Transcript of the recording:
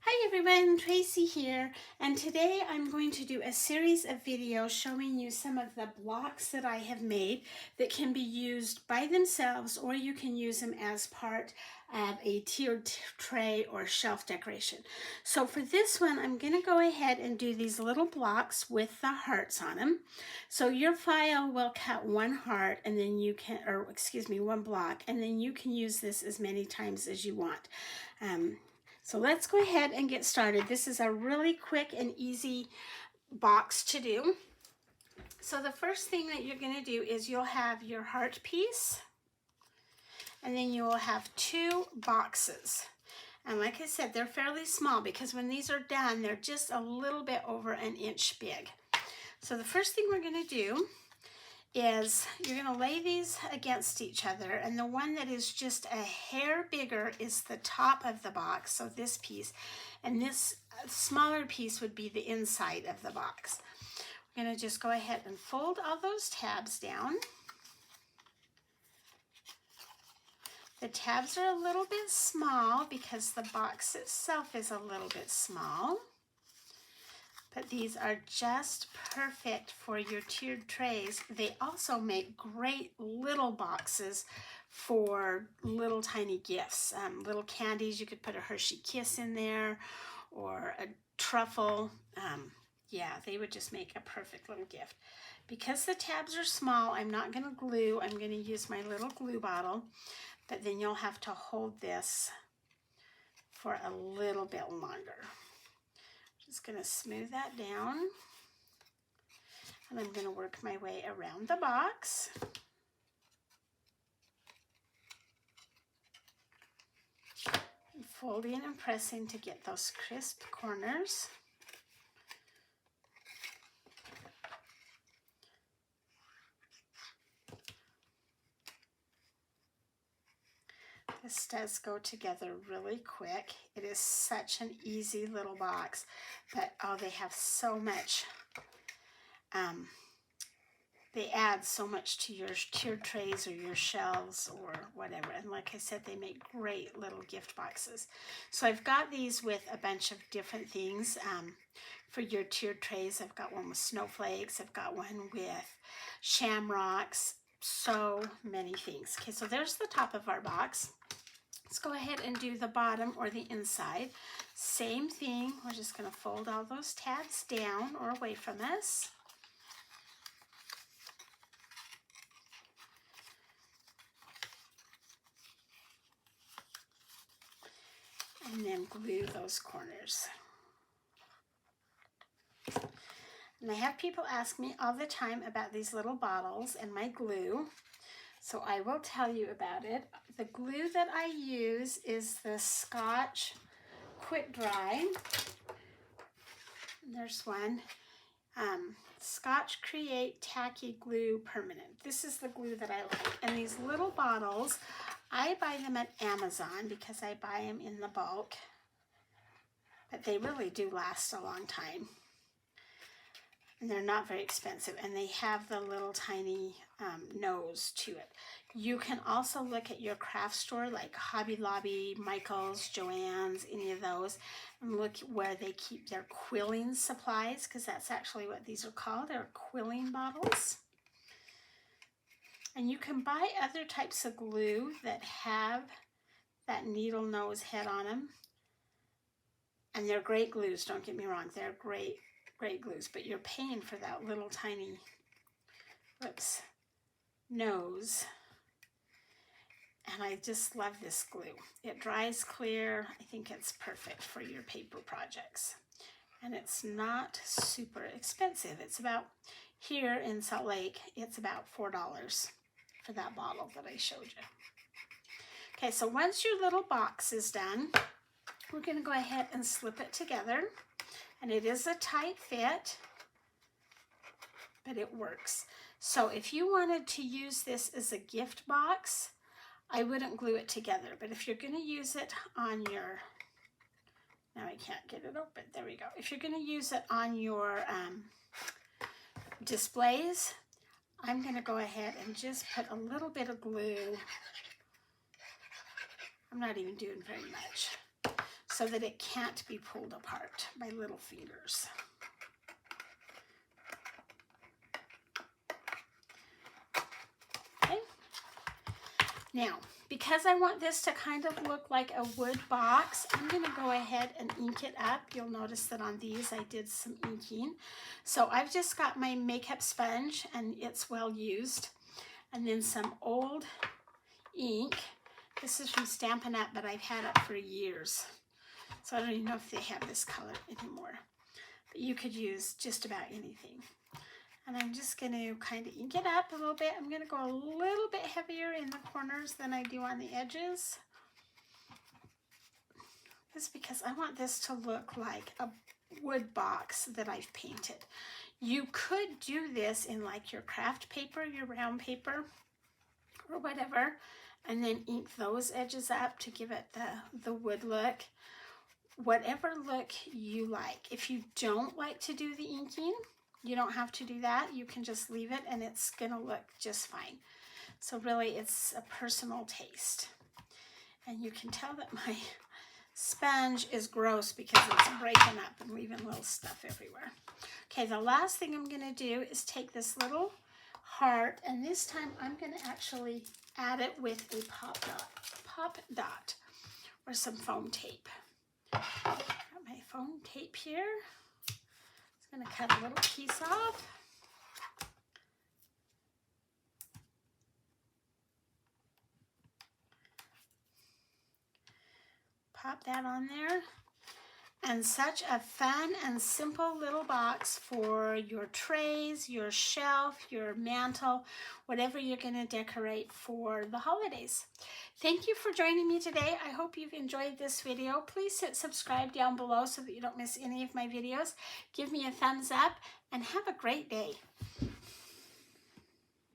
Hi everyone, Tracy here, and today I'm going to do a series of videos showing you some of the blocks that I have made that can be used by themselves, or you can use them as part of a tiered tray or shelf decoration. So for this one, I'm going to go ahead and do these little blocks with the hearts on them. So your file will cut one heart and then you can, or excuse me, one block, and then you can use this as many times as you want. So let's go ahead and get started. This is a really quick and easy box to do. So the first thing that you're going to do is you'll have your heart piece, and then you will have two boxes. And like I said, they're fairly small because when these are done, they're just a little bit over an inch big. So the first thing we're going to do is you're going to lay these against each other, and the one that is just a hair bigger is the top of the box, so this piece, and this smaller piece would be the inside of the box. We're going to just go ahead and fold all those tabs down. The tabs are a little bit small because the box itself is a little bit small. But these are just perfect for your tiered trays. They also make great little boxes for little tiny gifts. Little candies, you could put a Hershey Kiss in there or a truffle. Yeah, they would just make a perfect little gift. Because the tabs are small, I'm not going to glue. I'm going to use my little glue bottle, but then you'll have to hold this for a little bit longer. Just going to smooth that down, and I'm going to work my way around the box. And folding and pressing to get those crisp corners. This does go together really quick. It is such an easy little box, but oh, they have so much. They add so much to your tiered trays or your shelves or whatever. And like I said, they make great little gift boxes. So I've got these with a bunch of different things for your tiered trays. I've got one with snowflakes. I've got one with shamrocks. So many things. Okay, so there's the top of our box. Let's go ahead and do the bottom or the inside. Same thing. We're just going to fold all those tabs down or away from us. And then glue those corners. And I have people ask me all the time about these little bottles and my glue, so I will tell you about it. The glue that I use is the Scotch Quick Dry. There's one. Scotch Create Tacky Glue Permanent. This is the glue that I like. And these little bottles, I buy them at Amazon because I buy them in the bulk, but they really do last a long time. And they're not very expensive, and they have the little tiny nose to it. You can also look at your craft store like Hobby Lobby, Michael's, Joann's, any of those, and look where they keep their quilling supplies, because that's actually what these are called. They're quilling bottles. And you can buy other types of glue that have that needle nose head on them. And they're great glues, don't get me wrong. They're great glues, but you're paying for that little tiny, nose. And I just love this glue. It dries clear. I think it's perfect for your paper projects. And it's not super expensive. It's about, here in Salt Lake, it's about $4 for that bottle that I showed you. Okay, so once your little box is done, we're going to go ahead and slip it together. And it is a tight fit, but it works. So if you wanted to use this as a gift box, I wouldn't glue it together. But if you're going to use it on your, now I can't get it open, there we go. If you're going to use it on your displays, I'm going to go ahead and just put a little bit of glue. I'm not even doing very much. so that it can't be pulled apart by little fingers. Okay. Now, because I want this to kind of look like a wood box, I'm going to go ahead and ink it up. You'll notice that on these I did some inking. So I've just got my makeup sponge, and it's well used, and then some old ink. This is from Stampin' Up, but I've had it for years. So I don't even know if they have this color anymore. But you could use just about anything. And I'm just going to kind of ink it up a little bit. I'm going to go a little bit heavier in the corners than I do on the edges. Just because I want this to look like a wood box that I've painted. You could do this in like your craft paper, your round paper, or whatever, and then ink those edges up to give it the wood look. Whatever look you like. If you don't like to do the inking, you don't have to do that. You can just leave it and it's gonna look just fine. So really it's a personal taste. And you can tell that my sponge is gross because it's breaking up and leaving little stuff everywhere. Okay, the last thing I'm gonna do is take this little heart, and this time I'm gonna actually add it with a pop dot or some foam tape. Got my foam tape here. I'm going to cut a little piece off. Pop that on there. And such a fun and simple little box for your trays, your shelf, your mantle, whatever you're going to decorate for the holidays. Thank you for joining me today. I hope you've enjoyed this video. Please hit subscribe down below so that you don't miss any of my videos. Give me a thumbs up and have a great day.